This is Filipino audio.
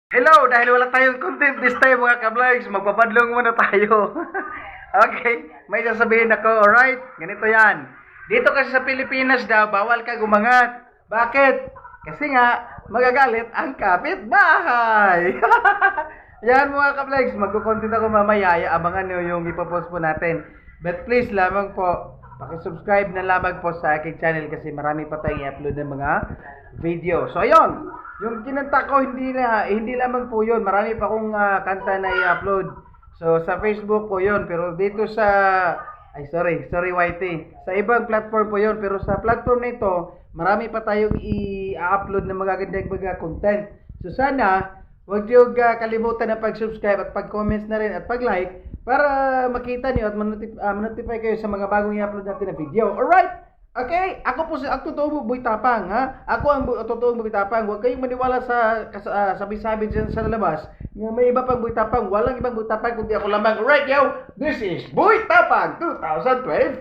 Hello! Dahil wala tayong content this time mga ka-vlogs, magpapadlong muna tayo. Okay, may sasabihin ako, alright? Ganito yan. Dito kasi sa Pilipinas daw, bawal ka gumangat. Bakit? Kasi nga, magagalit ang kapitbahay. Yan mga ka-vlogs, magkukontent ako mamaya, abangan nyo yung ipopost po natin. But please lamang po, pakisubscribe na lamang po sa aking channel kasi marami pa tayong i-upload ng mga video. So ayun, yung kinanta ko hindi lamang po 'yon. Marami pa akong kanta na i-upload. So sa Facebook po 'yon, pero dito sa sorry YT. Sa ibang platform po 'yon, pero sa platform na ito, marami pa tayong i-upload ng magagandang mga content. So sana huwag niyo kalimutan na pag-subscribe at pag-comments na rin at pag-like para makita niyo at ma-notify kayo sa mga bagong i-upload natin na video. Alright? Okay, ako po ang totoong Boy Tapang, ha? Ako ang totoong Boy Tapang. Huwag kayong maniwala sa sabi-sabi dyan sa labas. May iba pang Boy Tapang. Walang ibang Boy Tapang kundi ako lamang. Alright, yo! This is Boy Tapang 2024!